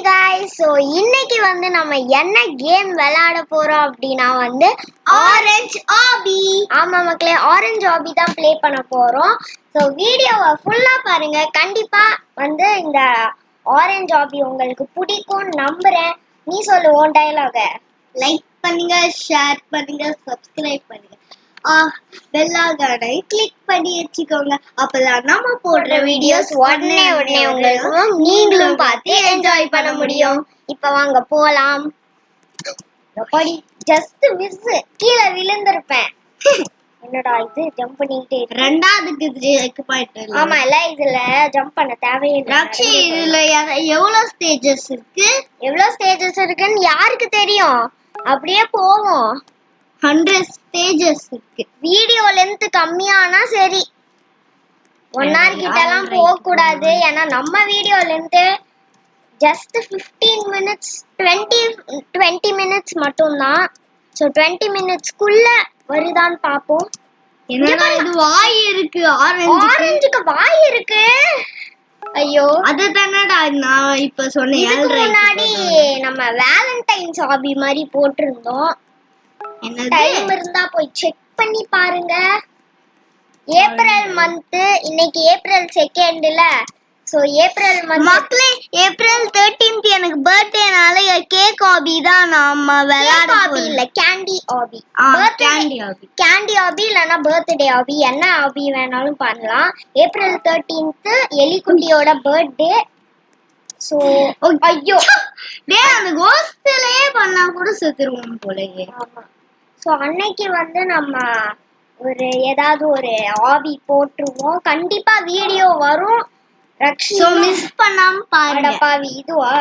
guys, so இன்னைக்கு நம்ம என்ன கேம் விளையாட போறோம் அப்படினா ஆரஞ்சு ஆபி. ஆமா மக்களே, ஆரஞ்சு ஆபி தான் ப்ளே பண்ண போறோம். ஸோ வீடியோவை ஃபுல்லா பாருங்க. கண்டிப்பா இந்த ஆரஞ்சு ஆபி உங்களுக்கு பிடிக்கும் நம்புறேன். நீ சொல்லு உன் டயலாக. லைக் பண்ணுங்க, ஷேர் பண்ணுங்க, சப்ஸ்கிரைப் பண்ணுங்க, பெல் ஐகானை கிளிக் பண்ணி வச்சுக்கோங்க. அப்பதான் நம்ம போடுற வீடியோஸ் உடனே உங்களுக்கு நீங்களும் பார்த்து என்ஜாய் பண்ண முடியும். இப்ப வாங்க போலாம். எப்படி ஜஸ்ட் மிஸ் கீழே விழுந்திருப்பேன். என்னடா இது ஜம்ப் பண்ணிட்டே ரெண்டாவதுக்கு பாயிண்ட். ஆமா இல்ல, இதுல ஜம்ப் பண்ண தேவையில்லை. ரக்ஷி, இதுல எவ்வளவு ஸ்டேஜஸ் இருக்குன்னு யாருக்கு தெரியும்? அப்படியே போவோம். 100 ஸ்டேஜஸ் இருக்கு. வீடியோ லென்த் கம்மியானா சரி, 1 hour கிட்டலாம் போக கூடாது. ஏன்னா நம்ம video length just 15 minutes 20 minutes மட்டும்தான். ஸோ 20 minutesக்குள்ள வருதான்னு பார்ப்போம். என்னடா இது வாய் இருக்கு? ஆரஞ்சுக்கு வாய் இருக்கு. ஐயோ, அதுதானடா நான் இப்ப சொன்னேன். இதுக்கு முன்னாடி நம்ம வேலண்டைன்ஸ் ஹாபி மாதிரி போட்டிருந்தோம். டைம் இருந்தா போய் செக் பண்ணி பாருங்க. ஏப்ரல் மந்த், இன்னைக்கு April 2nd. So April month மக்களே, ஏப்ரல் 13th எனக்கு பர்த்டேனால கேக் ஹாபி தான் நாம விளையாட ஹாபி இல்ல, கேண்டி ஹாபி. கேண்டி ஹாபி இல்லனா பர்த்டே ஹாபி, என்ன ஹாபி வேணாலும் பண்ணலாம். April 13th எலிக்குட்டியோட birthday. சோ ஐயோ டேய், அந்த கோஸ்ட்லயே பண்ணா கூட செத்துருவோம் போலயே. ஆமா. சோ அன்னைக்கு நம்ம ஏதாவது ஒரு ஹாபி போட்டுருவோம். கண்டிப்பா வீடியோ வரும். ரக்ஷி மிஸ் பண்ணாம பாருங்க. பாவி இதுவா,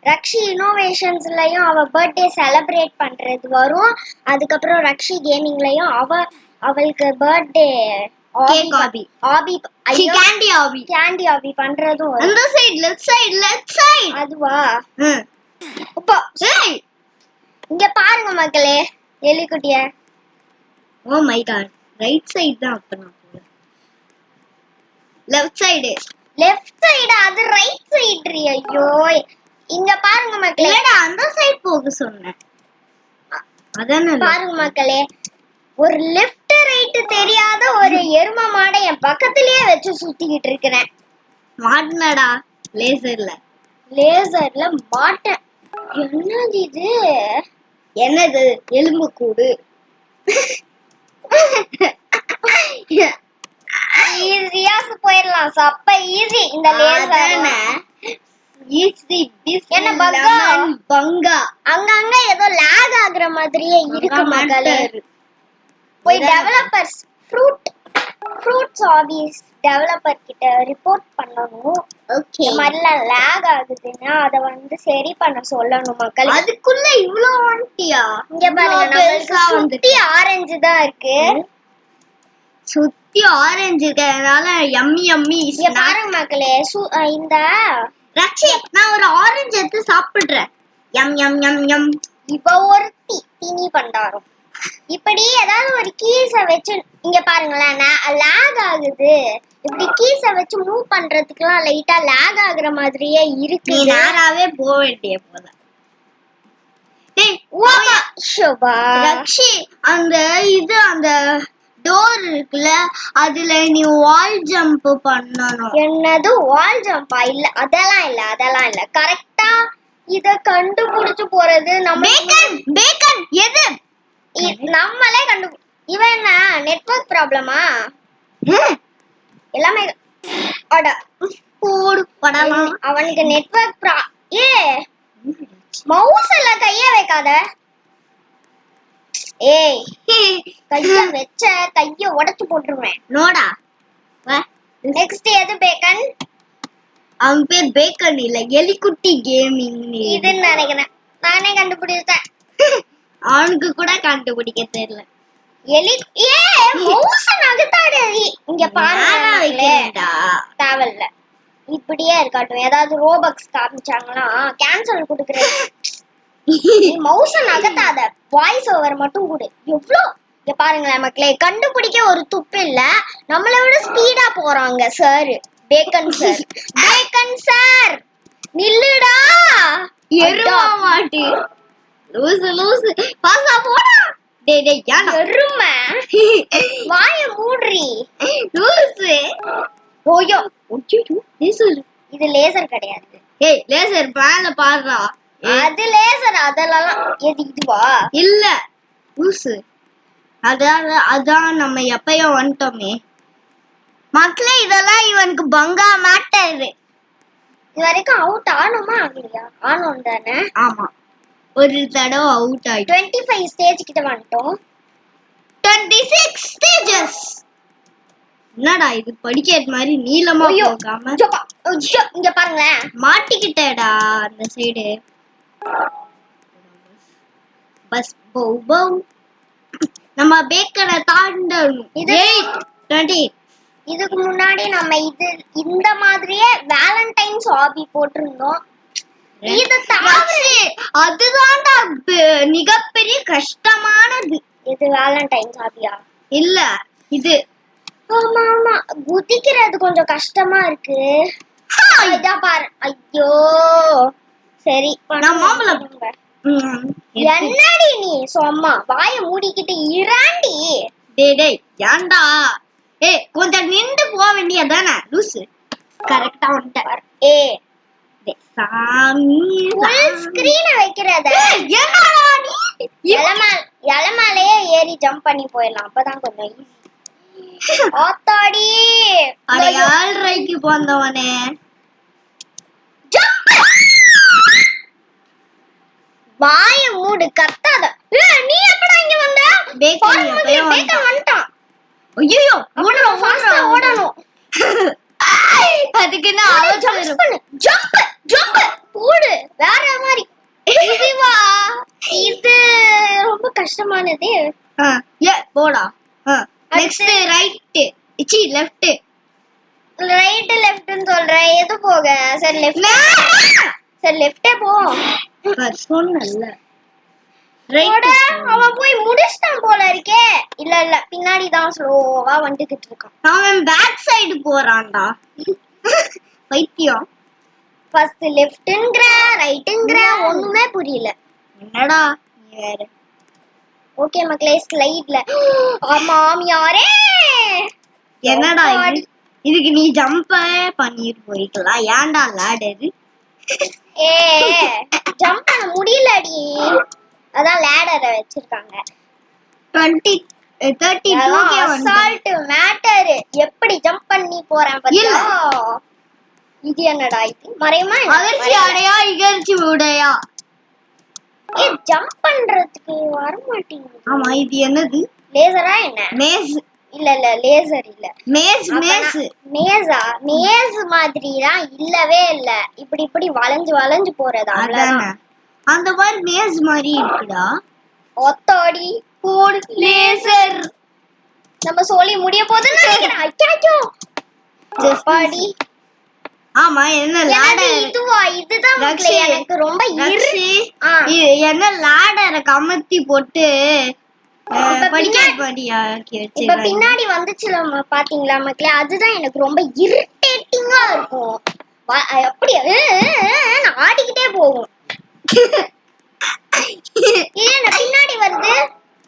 ரக்ஷி இன்னோவேஷன்ஸ்லயும் அவ பர்த்டே செலிப்ரேட் பண்றது வரும். அதுக்கப்புறம் ரக்ஷி கேமிங்லயும் அவளுக்கு பர்த்டே கேண்டி ஹாபி பண்றதும் வரும். அந்த சைடு லெஃப்ட் சைடு அதுவா? இங்க பாருங்க மக்களே, எலிக்குட்டிய. Oh my god, right side தான். அப்ப நான் லெஃப்ட் சைடு அது ரைட் சைடு. ஐயோ, இங்க பாருங்க மக்களே. இல்லடா, அந்த சைடு போக சொன்னேன். அதானே பாருங்க மக்களே, ஒரு லெஃப்ட் ரைட் தெரியாத ஒரு எரும மாடை என் பக்கத்துலயே வச்சு சுத்திக்கிட்டு இருக்கிறேன். மாட்டனடா, லேசர்ல மாட்டேன். என்னது இது? என்னது? எலும்பு கூடு. ஈஸியா போயிடலாம். அப்ப ஈஸி இந்த லேசர். என்ன பங்கா அங்கங்க ஏதோ லாக் ஆகுற மாதிரியே இருக்கு மக்களே. போய் டெவலப்பர்ஸ் ஃப்ரூட்ஸ் ஹாபிஸ் டெவலப்பர் கிட்ட ரிப்போர்ட் பண்ணனும். ஓகே, மாதிரிலாம் லாக் ஆகுதுன்னா அத சரி பண்ண சொல்லணும் மக்களே. அதுக்குள்ள இவ்ளோ வந்துட்டியா? இங்க பாருங்க, நமக்கு சுத்தி ஆரஞ்சு தான் இருக்கு. சுத்தி ஆரஞ்சு இருக்கறனால யம்மி யம்மி. இங்க பாருங்க மக்களே, இந்த ரக்ஷி, நான் ஒரு ஆரஞ்சு எடுத்து சாப்பிடுறேன். யம் யம் யம் யம். இப்ப ஒரு தீனி பண்டாரம். இப்படி ஏதாவது ஒரு கீஸ வச்சு இங்க பாருங்களேன், லாக் ஆகுது. இப்படி கீஸ வச்சு மூவ் பண்றதுக்குலாம் லைட்டா லாக் ஆகுற மாதிரியே இருக்கு. நீ நேராவே போக வேண்டிய போல. ரக்ஷி, அந்த டோர் இருக்குல்ல, அதுல நீ வால் ஜம்ப் பண்ணனும். என்னது வால் ஜம்பா? இல்ல, அதெல்லாம் இல்ல. கரெக்ட்டா இத கண்டுபிடிச்சு போறது நம்ம. பேக்கன் எது? நம்மளே இவன் என்ன நெட்வொர்க் ப்ராப்ளமா? எல்லாமே அவனுக்கு நெட்வொர்க் மவுஸ் எல்லாம் கைய வைக்காத. ஏய், கைய வச்ச கைய உடைச்சு போட்டுருவேன். நோடா. நெக்ஸ்ட் எது? பேக்கன். அவன் பேர் பேக்கன் இல்ல, எலிக்குட்டி கேமிங் இதுன்னு நினைக்கிறேன். நானே கண்டுபிடிச்சேன். அவனுக்கு கூட கண்டுபிடிக்க தெரியல. மவுஸ் நகத்தாடு. இங்க பாருங்க, தேவையில்ல, இப்படியே இருக்கட்டும். ஏதாவது ரோபக்ஸ் காமிச்சாங்கன்னா கேன்சல் கொடுக்குறேன். மவுஸ் நகத்தாத, வாய்ஸ் ஓவர் மட்டும் கொடு. எவ்வளோ இங்க பாருங்களேன் மக்களே, கண்டுபிடிக்க ஒரு துப்பு இல்ல. நம்மளை விட ஸ்பீடா போறாங்க சார். பேக்கன் சார் நில்லுடா எருமா மாட்டு லூசு பாசா போடா டேய் யானா எருமை வாய மூடுறி லூசு ஓயோ லேசர் இது லேசர் கிடையாது ஏய் லேசர் மேல பாருடா அது லேசர் அதெல்லாம் எது இதுவா இல்ல லூசு அதான் நம்ம எப்பயோ வந்துட்டோமே மக்களே இதெல்லாம் இவனுக்கு பங்கா மாட்டாரு இது வரைக்கும் அவுட் ஆனோமா ஆகலையா ஆனோம் தானே ஆமா ஒரு தடவை அவுட் ஆயிடும் 25 ஸ்டேஜ் கிட்ட வந்துட்டோம் 26 ஸ்டேஜஸ் என்னடா இது படிக்கிறது மாதிரி நீளமா போகாம இங்க பாருங்களேன் மாட்டிக்கிட்டடா அந்த சைடு பஸ் பௌ நம்ம பேக்கரை தாண்டணும் இது 20 இதுக்கு முன்னாடி நம்ம இந்த மாதிரியே வேலண்டைன்ஸ் ஹாபி போட்டிருந்தோம் இது தவிர அதுதான்டா மிகப்பெரிய கஷ்டமானது இது வேலண்டைன்ஸ் ஹாபியா இல்ல இது ஆமா ஆமா குதிக்கிறது கொஞ்சம் கஷ்டமா இருக்கு இதான் பாரு ஐயோ சரி நான் மாம்பழம் என்னடி நீ சும்மா வாய மூடிக்கிட்டு இராண்டி டேய் ஏன்டா கொஞ்சம் நின்று போக வேண்டியதானே லூசு கரெக்டா வந்துட்டேன் சாமி ஃபுல் ஸ்கிரீன வைக்கிறத என்னடா நீ இளமாலையே ஏறி ஜம்ப் பண்ணி போயிடலாம் அப்பதான் கொஞ்சம் ஈஸி ஆத்தாடி அட 7:30க்கு போந்தவனே வாய மூடு கத்தாத நீ எப்படா இங்க வந்த பேக்கர் வந்துட்டான் ஐயோ ஓடணும் ஃபாஸ்டா ஓடணும் அதுக்கு என்ன ஜம்ப் பண்ணு ஜம்ப் போடு வேற மாதிரி இதுவா இது ரொம்ப கஷ்டமானது போடா நெக்ஸ்ட் ரைட் இச்சி லெஃப்ட் ரைட் லெஃப்ட்னு சொல்றேன் எது போக சரி லெஃப்டே போ சொன்னல்ல அவன் போய் முடிச்சிட்டான் போல இருக்கே இல்ல பின்னாடி தான் ஸ்லோவா வந்துகிட்டு இருக்கான் அவன் பேக் சைடு போறான்டா பைத்தியம் ஃபர்ஸ்ட் லெஃப்ட்ங்கற ரைட்ங்கற ஒண்ணுமே புரியல என்னடா வேற ஓகே மக்களே ஸ்லைட்ல மாமியாரே என்னடா இதுக்கு நீ ஜம்ப் பண்ணிட்டு போய்க்கலாம் ஏன்டா லேடர் ஜம்ப் பண்ண முடியலடி அதான் லேடரை வச்சிருக்காங்க 32 அசால்ட் மேட்டர் எப்படி ஜம்ப் பண்ணி போறேன் பாத்தியா இது என்னடா இது மறைமா அதிர்ச்சி அடையா இகழ்ச்சி உடையா ஜம்ப் பண்றதுக்கு வர மாட்டேங்குது ஆமா இது என்னது லேசரா என்ன மேஸ் இல்ல லேசர் இல்ல மேஸ் மாதிரிலாம் இல்லவே இல்ல இப்படி வளைஞ்சு போறது அவ்வளவுதான் அந்த மாதிரி மேஸ் மாதிரி இருக்குடா ஒத்தோடி கோட் லேசர் நம்ம சொல்லி முடிய போகுதுன்னு நினைக்கிறேன் ஐயோ ஜப்பாடி ஆமா என்ன லேடர் இதுதான் மக்களே எனக்கு ரொம்ப என்ன லேடரை கமத்தி போட்டு இப்ப பின்னாடி வந்துச்சுல பாத்தீங்களா மக்களே அதுதான் எனக்கு ரொம்ப இரிட்டேட்டிங்கா இருக்கும் அப்படியே ஆடிக்கிட்டே போகும் பின்னாடி வந்து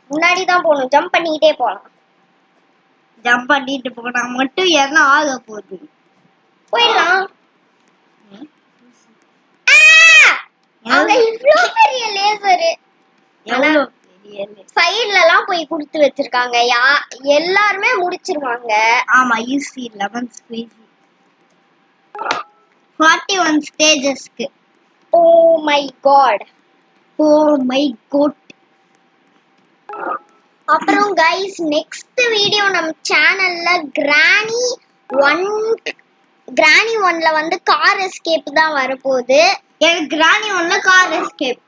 முன்னாடிதான் போகணும் ஜம்ப் பண்ணிக்கிட்டே போலாம் ஜம்ப் பண்ணிட்டு போனா மட்டும் என்ன ஆக போகுது போயிடலாம் அங்க இவ்ளோ பெரிய லேசர் சைடுல எல்லாம் போய் குடுத்து வச்சிருக்காங்க எல்லாருமே முடிச்சிருவாங்க ஆமா ஈஸி 11 ஈஸி 41 ஸ்டேஜஸ்க்கு ஓ மை காட் அப்புறம் गाइस நெக்ஸ்ட் வீடியோ நம்ம சேனல்ல கிரானி 1ல வந்து கார் எஸ்கேப் தான் வரப்போகுது எனக்கு கிரானி 1ல கார் எஸ்கேப்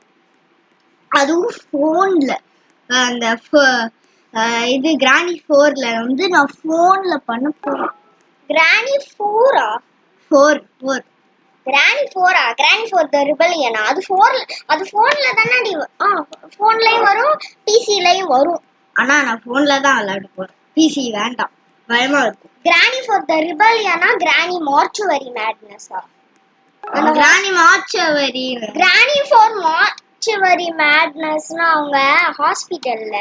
அதுவும் போன்ல அந்த இது கிரானி 4ல வந்து நான் போன்ல பண்ண போறேன் கிரானி 4ஆ 4 கிரானி 4ஆ கிரானி 4 தி ரிபெலியனா அது போன்ல தானடி போன்லயும் வரும் பிசிலயும் வரும் ஆனா நான் போன்ல தான் விளையாட போறேன் பிசி வேண்டாம் பயமா இருக்கும் கிரானி 4 தி ரிபெலியனா கிரானி மார்ச்சுவரி மேட்னஸா அந்த கிராணி மாச்சவரி கிரானி ஃபார் மார்ச்சுவரி மேட்னஸ்னா அவங்க ஹாஸ்பிட்டல்ல.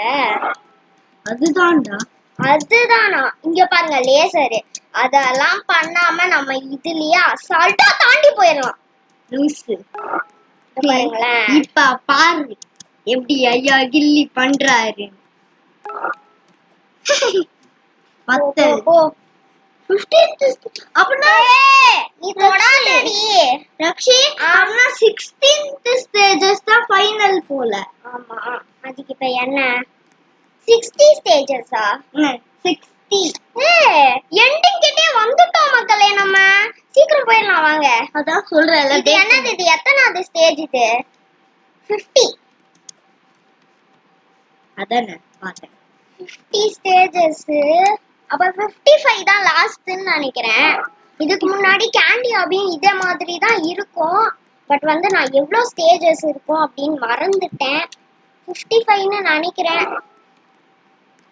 அதுதான்டா. அதுதானா? இங்க பாருங்க லேசர். அதெல்லாம் பண்ணாம நம்ம இதுலயே அசால்ட்டா தாண்டி போயிடலாம். லூசு. பாருங்களேன். இப்ப பாரு எப்படி ஐயா கில்லி பண்றாரு. போ போ 15th அப்படின்னா நீ தொடாதடி ரக்ஷி. அப்படின்னா 16th ஸ்டேஜஸ் தான் ஃபைனல் போல. ஆமா அதுக்கு இப்ப என்ன 60 ஸ்டேஜஸா? 60. எண்டிங் கிட்டே வந்துட்டோம் மக்களே. நம்ம சீக்கிரம் போயிடலாம் வாங்க. அதான் சொல்றேன்ல. இது என்னது? இது எத்தனாவது ஸ்டேஜ் இது? 50. அதானே பார்த்தேன். 50 ஸ்டேஜஸ். அப்ப 55 தான் லாஸ்ட்னு நினைக்கிறேன். இதுக்கு முன்னாடி கேண்டி ஆபியும் இதே மாதிரி தான் இருக்கும். பட் வந்து நான் எவ்வளவு ஸ்டேஜஸ் இருக்கும் அப்படின்னு மறந்துட்டேன். 55ன்னு நினைக்கிறேன்.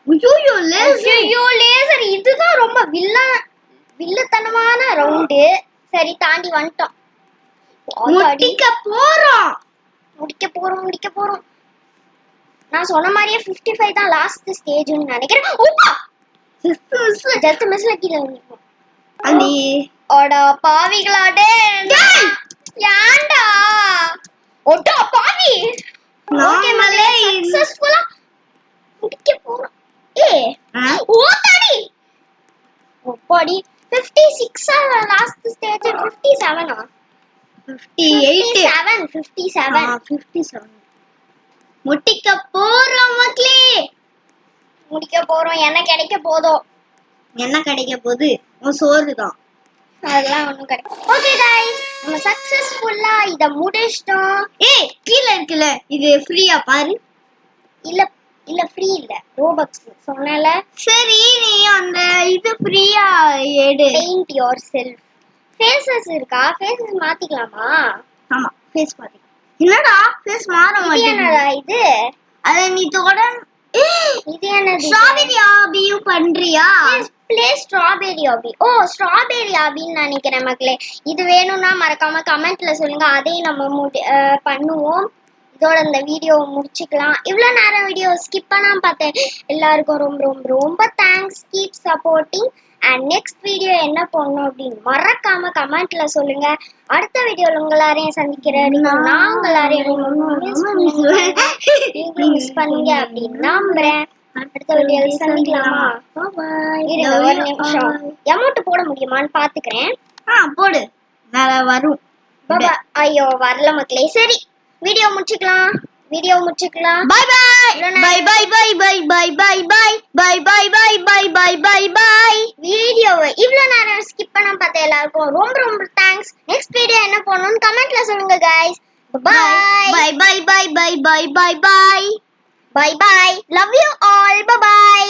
ஐயோ லேசர் இதுதான் ரொம்ப வில்லத்தனமான ரவுண்டு. சரி தாண்டி வந்துட்டோம். முடிக்க போறோம். நான் சொன்ன மாதிரியே 55 தான் லாஸ்ட் ஸ்டேஜ்னு நினைக்கிறேன். ஓப்பா ஜஸ்ட் மிஸ்ல கீழ வந்துட்டோம். அட பாவிகளாடே. ஏன்டா ஒட்டா பாவி. ஓகே மலே சக்சஸ்ஃபுல்லா முடிக்க போறோம். ஓடாடி ஓப்பாடி 56 லாஸ்ட் ஸ்டேஜ். 57 57 முடிக்க போறோம் மக்களே. முடிக்க போறோம். என்ன கிடைக்க போதோ? என்ன கிடைக்க போகுது? சோறு தான். அதெல்லாம் ஒண்ணும் கிடைக்கும். ஓகே गाइस நம்ம சக்சஸ்ஃபுல்லா இத முடிச்சிட்டோம். கீழ இருக்குல இது ஃப்ரீயா பாரு. இல்ல ஃப்ரீ இல்ல ரோபக்ஸ் சொன்னல. சரி நீ அந்த இது ஃப்ரீயா எடு. Paint yourself. ஃபேसेस இருக்கா? ஃபேसेस மாத்திக்கலாமா? ஆமா ஃபேஸ் மாத்திக்கலாம். என்னடா ஃபேஸ் மாற மாட்டேங்குது. என்னடா இது? அத நீ தொட. இது என்னது? ஸ்ட்ராபெரி ஆபியும் பண்றியா? Play strawberry obby. ஓ ஸ்ட்ராபெரி ஆபின்னு நினைக்கிறேன் மக்களே. இது வேணும்னா மறக்காம கமெண்ட்ல சொல்லுங்க. அதையும் நம்ம பண்ணுவோம். இதோட இந்த வீடியோவை முடிச்சுக்கலாம். இவ்வளோ நேரம் வீடியோ ஸ்கிப் பண்ணாம பார்த்தேன். எல்லாருக்கும் ரொம்ப ரொம்ப ரொம்ப thanks. Keep supporting. And next video என்ன பண்ணணும் அப்படின்னு மறக்காம கமெண்ட்ல சொல்லுங்க. அடுத்த வீடியோல உங்களாரையும் சந்திக்கிறேன். நாங்க எல்லாரையும் மிஸ் பண்ணீங்க அப்படின்னு நம்புறேன். அடுத்த வீடியோல சந்திக்கலாமா? இருங்க ஒரு நிமிஷம். அமௌண்ட் போட முடியுமான்னு பாத்துக்கிறேன். போடு. நல்லா வரும். ஐயோ வரல மக்களே. சரி வீடியோ முடிச்சுக்கலாம். Bye bye. வீடியோவை இவ்வளவு நேரம் ஸ்கிப் பண்ணாம பார்த்த எல்லாருக்கும் ரொம்ப ரொம்ப தேங்க்ஸ். நெக்ஸ்ட் வீடியோ என்ன பண்ணணும்னு கமெண்ட்ல சொல்லுங்க guys. Bye bye. Love you all. Bye by.